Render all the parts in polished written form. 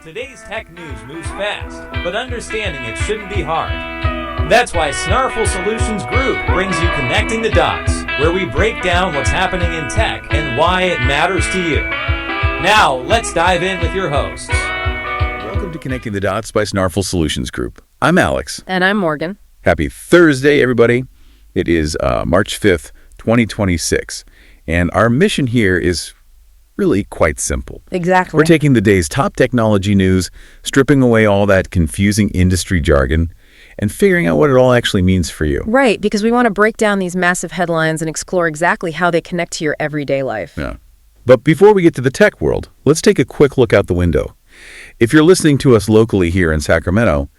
Today's tech news moves fast, but understanding it shouldn't be hard. That's why Snarful Solutions Group brings you Connecting the Dots, where we break down what's happening in tech and why it matters to you. Now, let's dive in with your hosts. Welcome to Connecting the Dots by Snarful Solutions Group. I'm Alex. And I'm Morgan. Happy Thursday, everybody. It is March 5th, 2026. And our mission here is really quite simple. Exactly. We're taking the day's top technology news, stripping away all that confusing industry jargon, and figuring out what it all actually means for you. Right, because we want to break down these massive headlines and explore exactly how they connect to your everyday life. Yeah. But before we get to the tech world, let's take a quick look out the window. If you're listening to us locally here in Sacramento,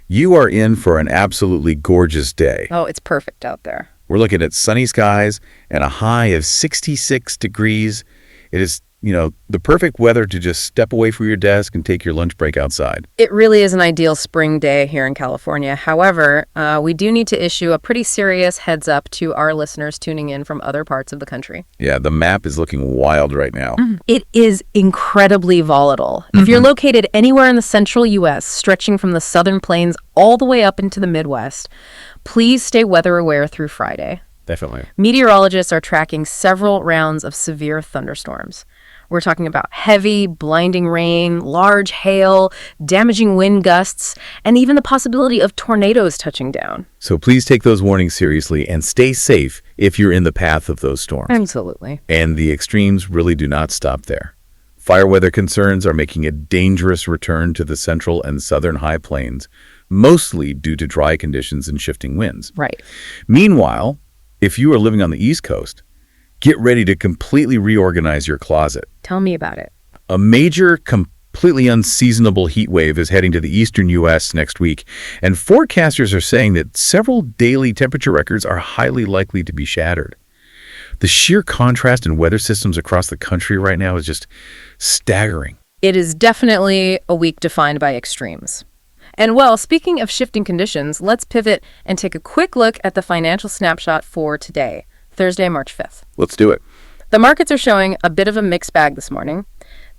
you are in for an absolutely gorgeous day. Oh, it's perfect out there. We're looking at sunny skies and a high of 66 degrees. It is, the perfect weather to just step away from your desk and take your lunch break outside. It really is an ideal spring day here in California. However, we do need to issue a pretty serious heads up to our listeners tuning in from other parts of the country. Yeah, the map is looking wild right now. It is incredibly volatile. If you're located anywhere in the central U.S., stretching from the southern plains all the way up into the Midwest, please stay weather aware through Friday. Definitely. Meteorologists are tracking several rounds of severe thunderstorms. We're talking about heavy, blinding rain, large hail, damaging wind gusts, and even the possibility of tornadoes touching down. So please take those warnings seriously and stay safe if you're in the path of those storms. Absolutely. And the extremes really do not stop there. Fire weather concerns are making a dangerous return to the central and southern high plains, mostly due to dry conditions and shifting winds. Right. Meanwhile, if you are living on the East Coast, get ready to completely reorganize your closet. Tell me about it. A major, completely unseasonable heat wave is heading to the eastern U.S. next week, and forecasters are saying that several daily temperature records are highly likely to be shattered. The sheer contrast in weather systems across the country right now is just staggering. It is definitely a week defined by extremes. And well, speaking of shifting conditions, let's pivot and take a quick look at the financial snapshot for today, Thursday, March 5th. Let's do it. The markets are showing a bit of a mixed bag this morning.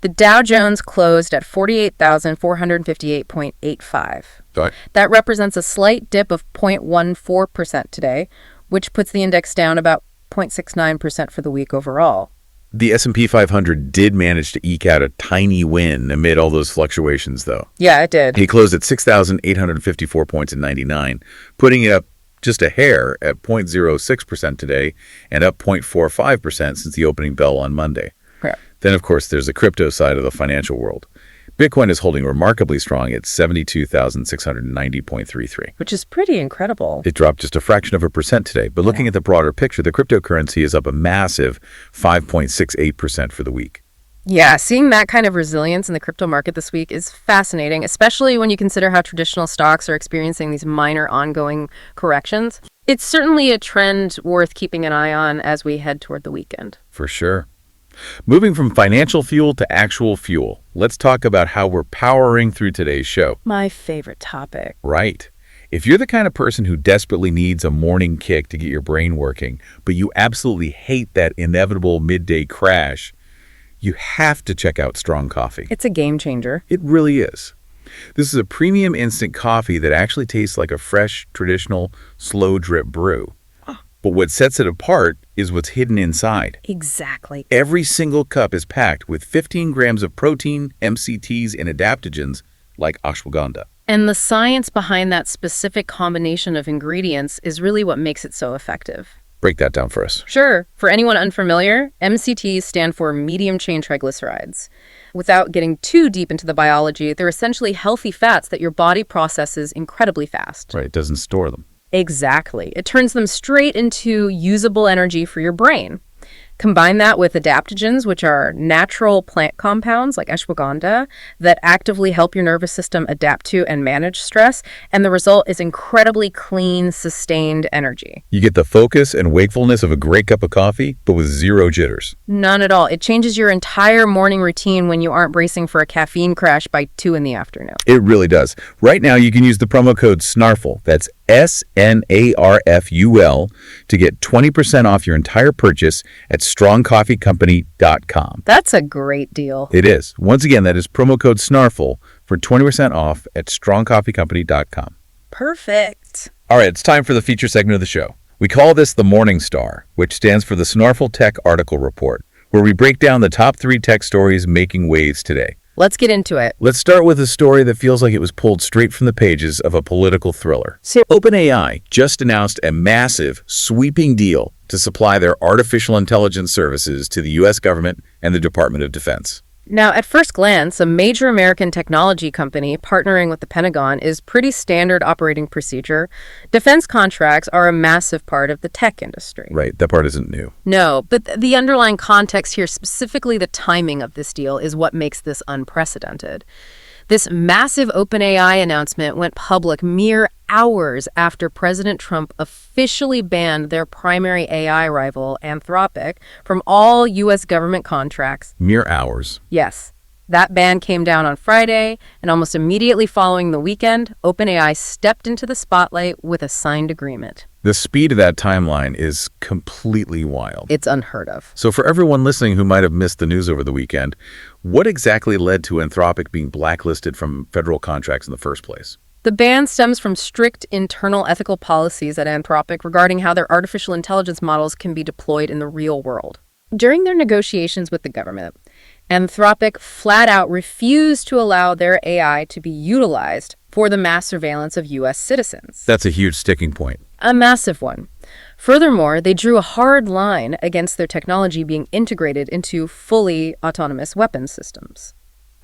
The Dow Jones closed at 48,458.85. Right. That represents a slight dip of 0.14% today, which puts the index down about 0.69% for the week overall. The S&P 500 did manage to eke out a tiny win amid all those fluctuations, though. Yeah, it did. He closed at 6,854 points in 99, putting it up just a hair at 0.06% today and up 0.45% since the opening bell on Monday. Yeah. Then, of course, there's the crypto side of the financial world. Bitcoin is holding remarkably strong at 72,690.33. Which is pretty incredible. It dropped just a fraction of a percent today, but looking at the broader picture, the cryptocurrency is up a massive 5.68% for the week. Yeah, seeing that kind of resilience in the crypto market this week is fascinating, especially when you consider how traditional stocks are experiencing these minor ongoing corrections. It's certainly a trend worth keeping an eye on as we head toward the weekend. For sure. Moving from financial fuel to actual fuel, let's talk about how we're powering through today's show. My favorite topic. Right. If you're the kind of person who desperately needs a morning kick to get your brain working, but you absolutely hate that inevitable midday crash, you have to check out Strong Coffee. It's a game changer. It really is. This is a premium instant coffee that actually tastes like a fresh, traditional, slow drip brew. But what sets it apart is what's hidden inside. Exactly. Every single cup is packed with 15 grams of protein, MCTs, and adaptogens like ashwagandha. And the science behind that specific combination of ingredients is really what makes it so effective. Break that down for us. Sure. For anyone unfamiliar, MCTs stand for medium-chain triglycerides. Without getting too deep into the biology, they're essentially healthy fats that your body processes incredibly fast. Right, it doesn't store them. Exactly. It turns them straight into usable energy for your brain. Combine that with adaptogens, which are natural plant compounds like ashwagandha that actively help your nervous system adapt to and manage stress, and the result is incredibly clean, sustained energy. You get the focus and wakefulness of a great cup of coffee, but with zero jitters. None at all. It changes your entire morning routine when you aren't bracing for a caffeine crash by 2 in the afternoon. It really does. Right now, you can use the promo code SNARFUL, that's SNARFUL, to get 20% off your entire purchase at strongcoffeecompany.com. That's a great deal. It is. Once again, that is promo code SNARFUL for 20% off at strongcoffeecompany.com. Perfect. All right, it's time for the feature segment of the show. We call this the Morning Star, which stands for the Snarful Tech Article Report, where we break down the top 3 tech stories making waves today. Let's get into it. Let's start with a story that feels like it was pulled straight from the pages of a political thriller. OpenAI just announced a massive, sweeping deal to supply their artificial intelligence services to the U.S. government and the Department of Defense. Now, at first glance, a major American technology company partnering with the Pentagon is pretty standard operating procedure. Defense contracts are a massive part of the tech industry. Right, that part isn't new. No, but the underlying context here, specifically the timing of this deal, is what makes this unprecedented. This massive OpenAI announcement went public mere hours after President Trump officially banned their primary AI rival, Anthropic, from all U.S. government contracts. Mere hours. Yes. That ban came down on Friday, and almost immediately following the weekend, OpenAI stepped into the spotlight with a signed agreement. The speed of that timeline is completely wild. It's unheard of. So for everyone listening who might have missed the news over the weekend, what exactly led to Anthropic being blacklisted from federal contracts in the first place? The ban stems from strict internal ethical policies at Anthropic regarding how their artificial intelligence models can be deployed in the real world. During their negotiations with the government, Anthropic flat out refused to allow their AI to be utilized for the mass surveillance of U.S. citizens. That's a huge sticking point. A massive one. Furthermore, they drew a hard line against their technology being integrated into fully autonomous weapons systems.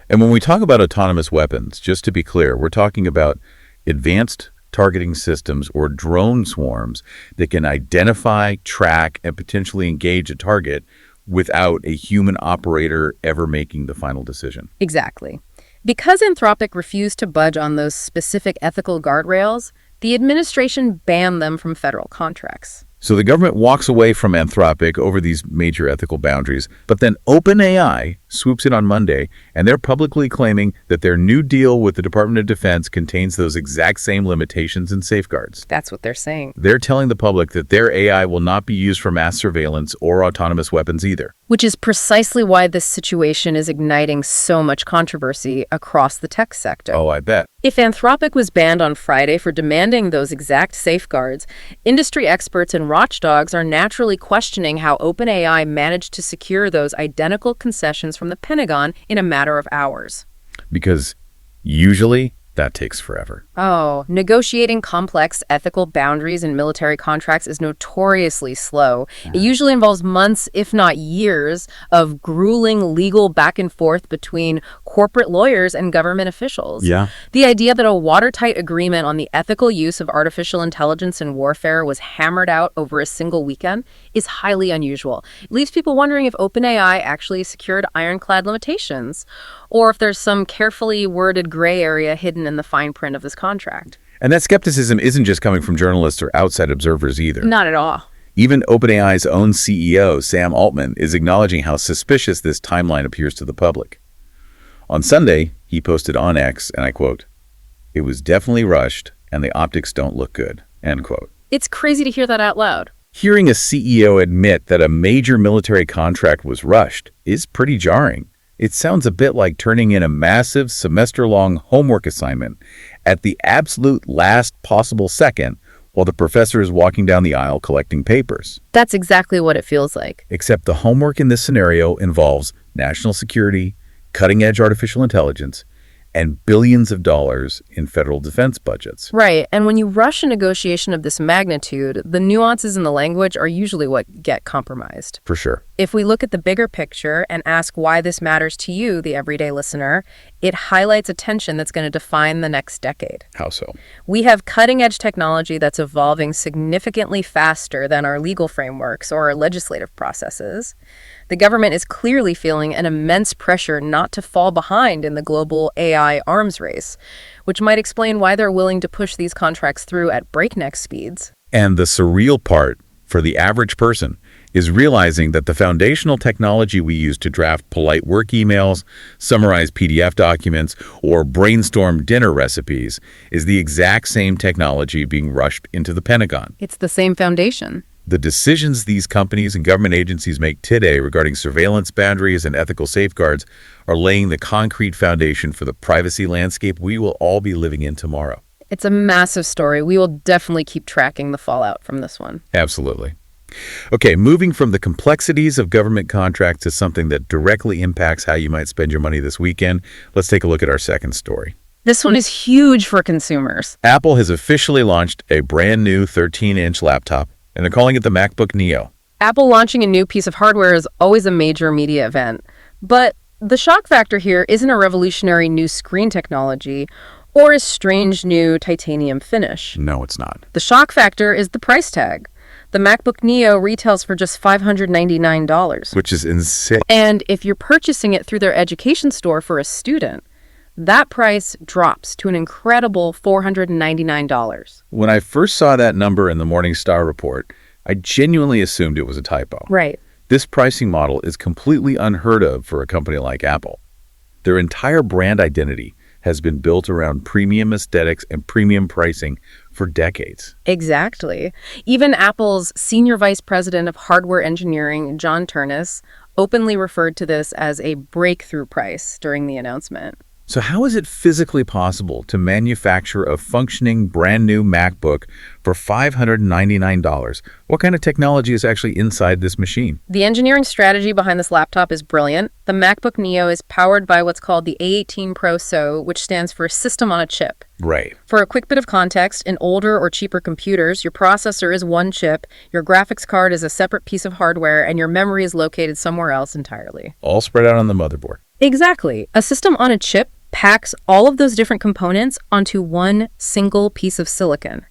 And when we talk about autonomous weapons, just to be clear, we're talking about advanced targeting systems or drone swarms that can identify, track, and potentially engage a target without a human operator ever making the final decision. Exactly. Because Anthropic refused to budge on those specific ethical guardrails, the administration banned them from federal contracts. So the government walks away from Anthropic over these major ethical boundaries, but then OpenAI swoops in on Monday, and they're publicly claiming that their new deal with the Department of Defense contains those exact same limitations and safeguards. That's what they're saying. They're telling the public that their AI will not be used for mass surveillance or autonomous weapons either. Which is precisely why this situation is igniting so much controversy across the tech sector. Oh, I bet. If Anthropic was banned on Friday for demanding those exact safeguards, industry experts and watchdogs are naturally questioning how OpenAI managed to secure those identical concessions from the Pentagon in a matter of hours. Because usually that takes forever. Oh, negotiating complex ethical boundaries in military contracts is notoriously slow. It usually involves months, if not years, of grueling legal back and forth between corporate lawyers and government officials. Yeah. The idea that a watertight agreement on the ethical use of artificial intelligence in warfare was hammered out over a single weekend is highly unusual. It leaves people wondering if OpenAI actually secured ironclad limitations, or if there's some carefully worded gray area hidden in the fine print of this contract. And that skepticism isn't just coming from journalists or outside observers either. Not at all. Even OpenAI's own CEO, Sam Altman, is acknowledging how suspicious this timeline appears to the public. On Sunday, he posted on X, and I quote, "It was definitely rushed, and the optics don't look good," end quote. It's crazy to hear that out loud. Hearing a CEO admit that a major military contract was rushed is pretty jarring. It sounds a bit like turning in a massive semester-long homework assignment at the absolute last possible second while the professor is walking down the aisle collecting papers. That's exactly what it feels like. Except the homework in this scenario involves national security, cutting-edge artificial intelligence, and billions of dollars in federal defense budgets. Right, and when you rush a negotiation of this magnitude, the nuances in the language are usually what get compromised. For sure. If we look at the bigger picture and ask why this matters to you, the everyday listener, it highlights a tension that's going to define the next decade. How so? We have cutting-edge technology that's evolving significantly faster than our legal frameworks or our legislative processes. The government is clearly feeling an immense pressure not to fall behind in the global AI arms race, which might explain why they're willing to push these contracts through at breakneck speeds. And the surreal part for the average person is realizing that the foundational technology we use to draft polite work emails, summarize PDF documents, or brainstorm dinner recipes is the exact same technology being rushed into the Pentagon. It's the same foundation. The decisions these companies and government agencies make today regarding surveillance boundaries and ethical safeguards are laying the concrete foundation for the privacy landscape we will all be living in tomorrow. It's a massive story. We will definitely keep tracking the fallout from this one. Absolutely. Okay, moving from the complexities of government contracts to something that directly impacts how you might spend your money this weekend, let's take a look at our second story. This one is huge for consumers. Apple has officially launched a brand new 13-inch laptop, and they're calling it the MacBook Neo. Apple launching a new piece of hardware is always a major media event. But the shock factor here isn't a revolutionary new screen technology or a strange new titanium finish. No, it's not. The shock factor is the price tag. The MacBook Neo retails for just $599. Which is insane. And if you're purchasing it through their education store for a student, that price drops to an incredible $499. When I first saw that number in the Morningstar report, I genuinely assumed it was a typo. Right. This pricing model is completely unheard of for a company like Apple. Their entire brand identity has been built around premium aesthetics and premium pricing for decades. Exactly. Even Apple's senior vice president of hardware engineering, John Turnus, openly referred to this as a breakthrough price during the announcement. So how is it physically possible to manufacture a functioning brand new MacBook for $599? What kind of technology is actually inside this machine? The engineering strategy behind this laptop is brilliant. The MacBook Neo is powered by what's called the A18 Pro SoC, which stands for System on a Chip. Right. For a quick bit of context, in older or cheaper computers, your processor is one chip, your graphics card is a separate piece of hardware, and your memory is located somewhere else entirely. All spread out on the motherboard. Exactly. A system on a chip packs all of those different components onto one single piece of silicon.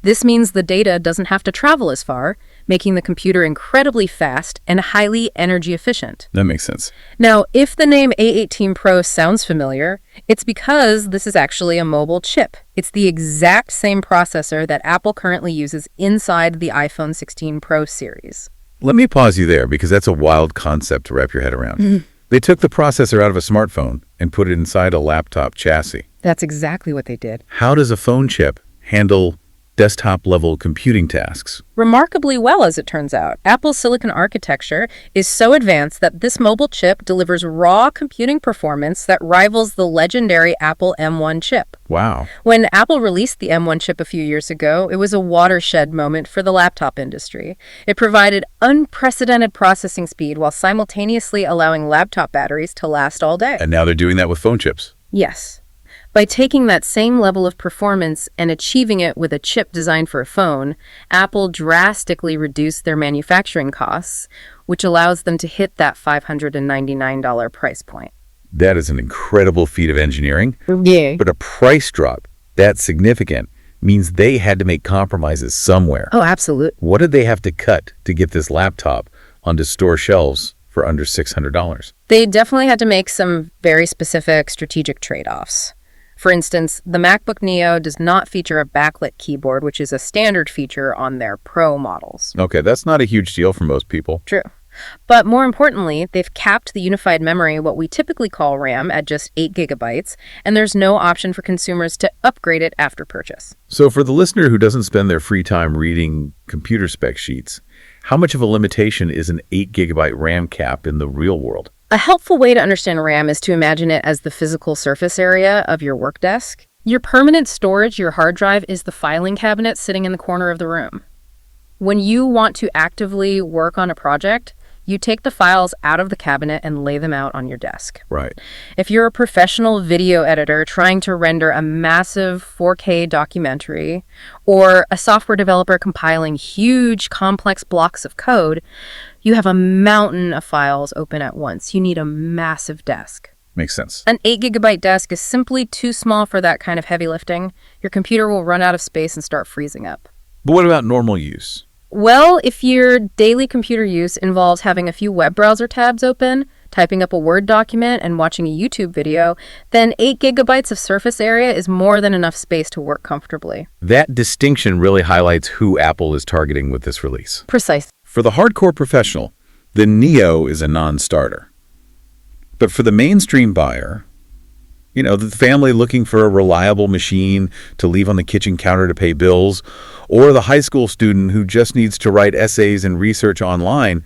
This means the data doesn't have to travel as far, making the computer incredibly fast and highly energy efficient. That makes sense. Now, if the name A18 Pro sounds familiar, it's because this is actually a mobile chip. It's the exact same processor that Apple currently uses inside the iPhone 16 Pro series. Let me pause you there because that's a wild concept to wrap your head around. They took the processor out of a smartphone and put it inside a laptop chassis. That's exactly what they did. How does a phone chip handle desktop-level computing tasks? Remarkably well, as it turns out. Apple's silicon architecture is so advanced that this mobile chip delivers raw computing performance that rivals the legendary Apple M1 chip. Wow. When Apple released the M1 chip a few years ago, it was a watershed moment for the laptop industry. It provided unprecedented processing speed while simultaneously allowing laptop batteries to last all day. And now they're doing that with phone chips. Yes. By taking that same level of performance and achieving it with a chip designed for a phone, Apple drastically reduced their manufacturing costs, which allows them to hit that $599 price point. That is an incredible feat of engineering. Yeah. But a price drop that significant means they had to make compromises somewhere. Oh, absolutely. What did they have to cut to get this laptop onto store shelves for under $600? They definitely had to make some very specific strategic trade-offs. For instance, the MacBook Neo does not feature a backlit keyboard, which is a standard feature on their Pro models. Okay, that's not a huge deal for most people. True. But more importantly, they've capped the unified memory, what we typically call RAM, at just 8 gigabytes, and there's no option for consumers to upgrade it after purchase. So for the listener who doesn't spend their free time reading computer spec sheets, how much of a limitation is an 8 gigabyte RAM cap in the real world? A helpful way to understand RAM is to imagine it as the physical surface area of your work desk. Your permanent storage, your hard drive, is the filing cabinet sitting in the corner of the room. When you want to actively work on a project, you take the files out of the cabinet and lay them out on your desk. Right. If you're a professional video editor trying to render a massive 4K documentary, or a software developer compiling huge, complex blocks of code, you have a mountain of files open at once. You need a massive desk. Makes sense. An 8 gigabyte desk is simply too small for that kind of heavy lifting. Your computer will run out of space and start freezing up. But what about normal use? Well, if your daily computer use involves having a few web browser tabs open, typing up a Word document, and watching a YouTube video, then 8 gigabytes of surface area is more than enough space to work comfortably. That distinction really highlights who Apple is targeting with this release. Precisely. For the hardcore professional, the Neo is a non-starter. But for the mainstream buyer, You know, the family looking for a reliable machine to leave on the kitchen counter to pay bills, or the high school student who just needs to write essays and research online,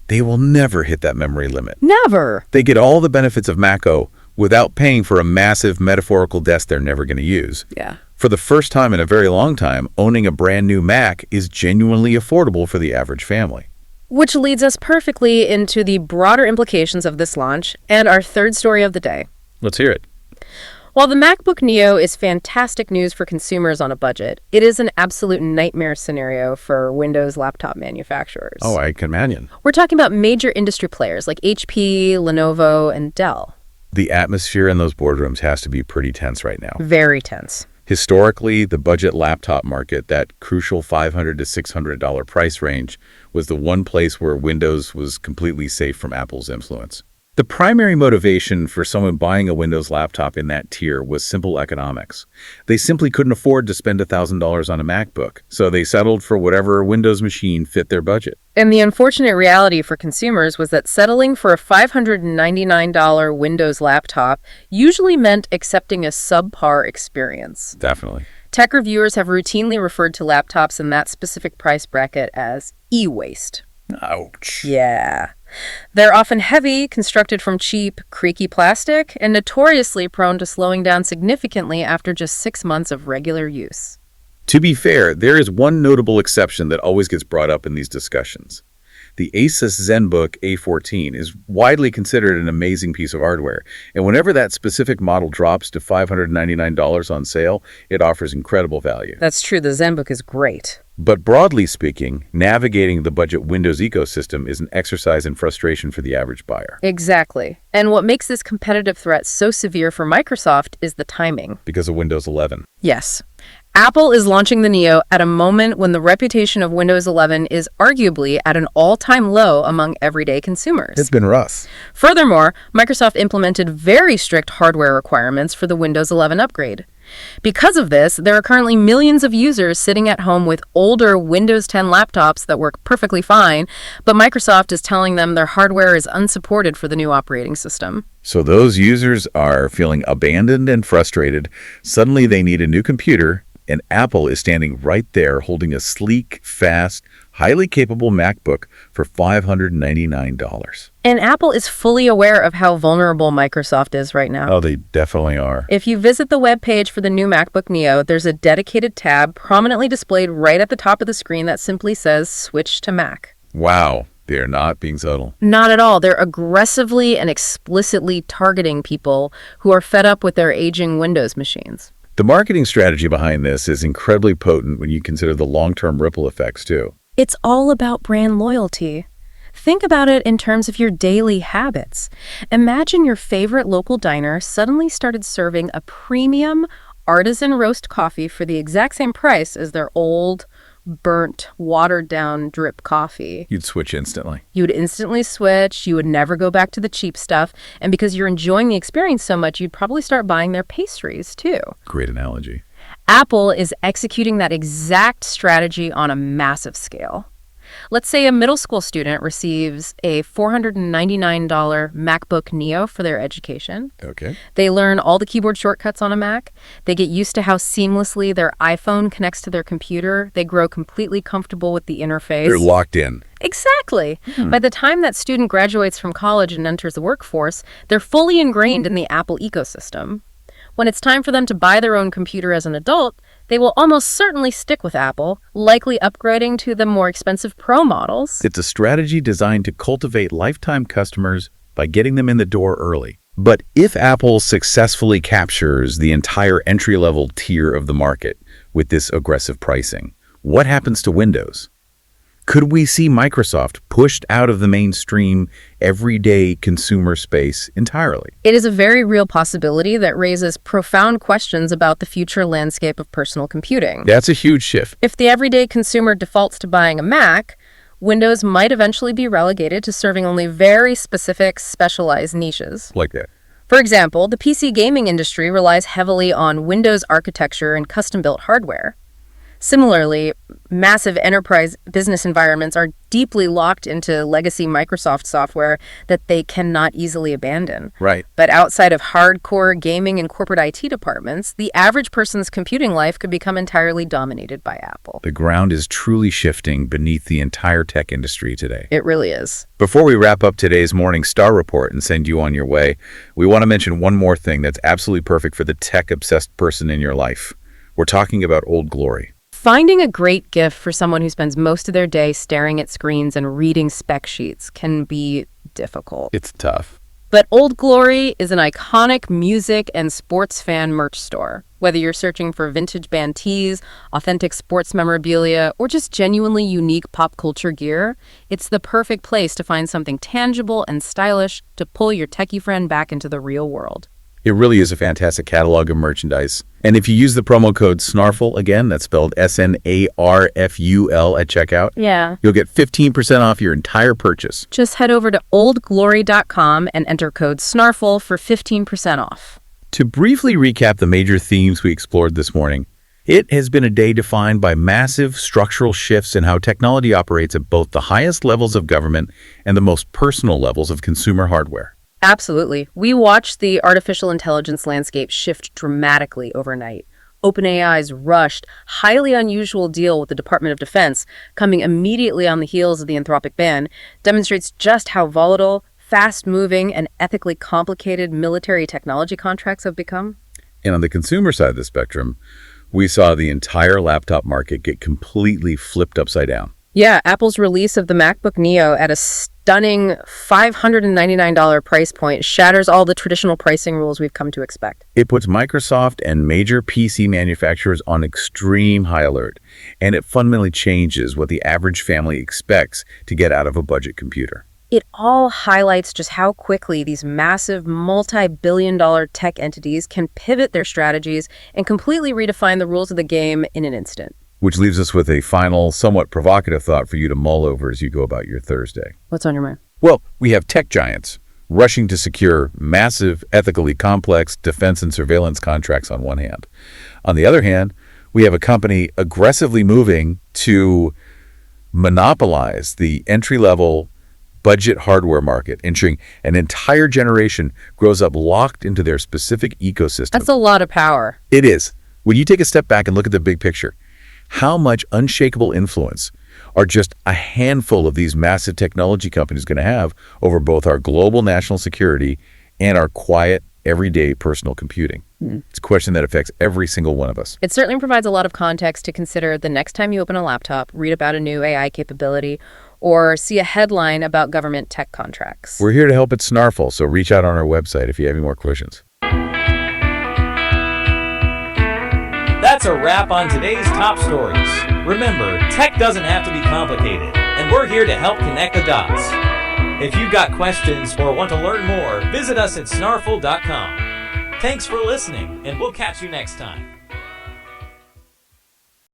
they will never hit that memory limit. Never. They get all the benefits of Mac O without paying for a massive metaphorical desk they're never going to use. Yeah. For the first time in a very long time, owning a brand new Mac is genuinely affordable for the average family. Which leads us perfectly into the broader implications of this launch and our third story of the day. Let's hear it. While the MacBook Neo is fantastic news for consumers on a budget, it is an absolute nightmare scenario for Windows laptop manufacturers. Oh, I can imagine. We're talking about major industry players like HP, Lenovo, and Dell. The atmosphere in those boardrooms has to be pretty tense right now. Very tense. Historically, the budget laptop market, that crucial $500 to $600 price range, was the one place where Windows was completely safe from Apple's influence. The primary motivation for someone buying a Windows laptop in that tier was simple economics. They simply couldn't afford to spend $1,000 on a MacBook, so they settled for whatever Windows machine fit their budget. And the unfortunate reality for consumers was that settling for a $599 Windows laptop usually meant accepting a subpar experience. Definitely. Tech reviewers have routinely referred to laptops in that specific price bracket as e-waste. Ouch. Yeah. They're often heavy, constructed from cheap, creaky plastic, and notoriously prone to slowing down significantly after just 6 months of regular use. To be fair, there is one notable exception that always gets brought up in these discussions. The Asus ZenBook A14 is widely considered an amazing piece of hardware, and whenever that specific model drops to $599 on sale, it offers incredible value. That's true, the ZenBook is great. But broadly speaking, navigating the budget Windows ecosystem is an exercise in frustration for the average buyer. Exactly. And what makes this competitive threat so severe for Microsoft is the timing. Because of Windows 11. Yes. Apple is launching the Neo at a moment when the reputation of Windows 11 is arguably at an all-time low among everyday consumers. It's been rough. Furthermore, Microsoft implemented very strict hardware requirements for the Windows 11 upgrade. Because of this, there are currently millions of users sitting at home with older Windows 10 laptops that work perfectly fine, but Microsoft is telling them their hardware is unsupported for the new operating system. So those users are feeling abandoned and frustrated. Suddenly they need a new computer, and Apple is standing right there holding a sleek, fast, highly capable MacBook for $599. And Apple is fully aware of how vulnerable Microsoft is right now. Oh, they definitely are. If you visit the webpage for the new MacBook Neo, there's a dedicated tab prominently displayed right at the top of the screen that simply says, "Switch to Mac." Wow, they're not being subtle. Not at all. They're aggressively and explicitly targeting people who are fed up with their aging Windows machines. The marketing strategy behind this is incredibly potent when you consider the long-term ripple effects, too. It's all about brand loyalty. Think about it in terms of your daily habits. Imagine your favorite local diner suddenly started serving a premium artisan roast coffee for the exact same price as their old, burnt, watered-down drip coffee. You'd switch instantly. You would instantly switch. You would never go back to the cheap stuff. And because you're enjoying the experience so much, you'd probably start buying their pastries, too. Great analogy. Apple is executing that exact strategy on a massive scale. Let's say a middle school student receives a $499 MacBook Neo for their education. Okay. They learn all the keyboard shortcuts on a Mac. They get used to how seamlessly their iPhone connects to their computer. They grow completely comfortable with the interface. They're locked in. Exactly. By the time that student graduates from college and enters the workforce, they're fully ingrained in the Apple ecosystem. When it's time for them to buy their own computer as an adult, they will almost certainly stick with Apple, likely upgrading to the more expensive Pro models. It's a strategy designed to cultivate lifetime customers by getting them in the door early. But if Apple successfully captures the entire entry-level tier of the market with this aggressive pricing, what happens to Windows? Could we see Microsoft pushed out of the mainstream everyday consumer space entirely? It is a very real possibility that raises profound questions about the future landscape of personal computing. That's a huge shift. If the everyday consumer defaults to buying a Mac, Windows might eventually be relegated to serving only very specific, specialized niches. Like that. For example, the PC gaming industry relies heavily on Windows architecture and custom-built hardware. Similarly, massive enterprise business environments are deeply locked into legacy Microsoft software that they cannot easily abandon. Right. But outside of hardcore gaming and corporate IT departments, the average person's computing life could become entirely dominated by Apple. The ground is truly shifting beneath the entire tech industry today. It really is. Before we wrap up today's Morning Star Report and send you on your way, we want to mention one more thing that's absolutely perfect for the tech-obsessed person in your life. We're talking about Old Glory. Finding a great gift for someone who spends most of their day staring at screens and reading spec sheets can be difficult. It's tough. But Old Glory is an iconic music and sports fan merch store. Whether you're searching for vintage band tees, authentic sports memorabilia, or just genuinely unique pop culture gear, it's the perfect place to find something tangible and stylish to pull your techie friend back into the real world. It really is a fantastic catalog of merchandise. And if you use the promo code SNARFUL, again, that's spelled SNARFUL at checkout, you'll get 15% off your entire purchase. Just head over to oldglory.com and enter code SNARFUL for 15% off. To briefly recap the major themes we explored this morning, it has been a day defined by massive structural shifts in how technology operates at both the highest levels of government and the most personal levels of consumer hardware. Absolutely. We watched the artificial intelligence landscape shift dramatically overnight. OpenAI's rushed, highly unusual deal with the Department of Defense, coming immediately on the heels of the Anthropic ban, demonstrates just how volatile, fast-moving, and ethically complicated military technology contracts have become. And on the consumer side of the spectrum, we saw the entire laptop market get completely flipped upside down. Yeah, Apple's release of the MacBook Neo at a stunning $599 price point shatters all the traditional pricing rules we've come to expect. It puts Microsoft and major PC manufacturers on extreme high alert, and it fundamentally changes what the average family expects to get out of a budget computer. It all highlights just how quickly these massive multi-billion-dollar tech entities can pivot their strategies and completely redefine the rules of the game in an instant. Which leaves us with a final, somewhat provocative thought for you to mull over as you go about your Thursday. What's on your mind? Well, we have tech giants rushing to secure massive, ethically complex defense and surveillance contracts on one hand. On the other hand, we have a company aggressively moving to monopolize the entry-level budget hardware market, ensuring an entire generation grows up locked into their specific ecosystem. That's a lot of power. It is. When you take a step back and look at the big picture, how much unshakable influence are just a handful of these massive technology companies going to have over both our global national security and our quiet, everyday personal computing? It's a question that affects every single one of us. It certainly provides a lot of context to consider the next time you open a laptop, read about a new AI capability, or see a headline about government tech contracts. We're here to help at Snarful, so reach out on our website if you have any more questions. That's a wrap on today's top stories. Remember, tech doesn't have to be complicated, and we're here to help connect the dots. If you've got questions or want to learn more, visit us at snarful.com. Thanks for listening, and we'll catch you next time.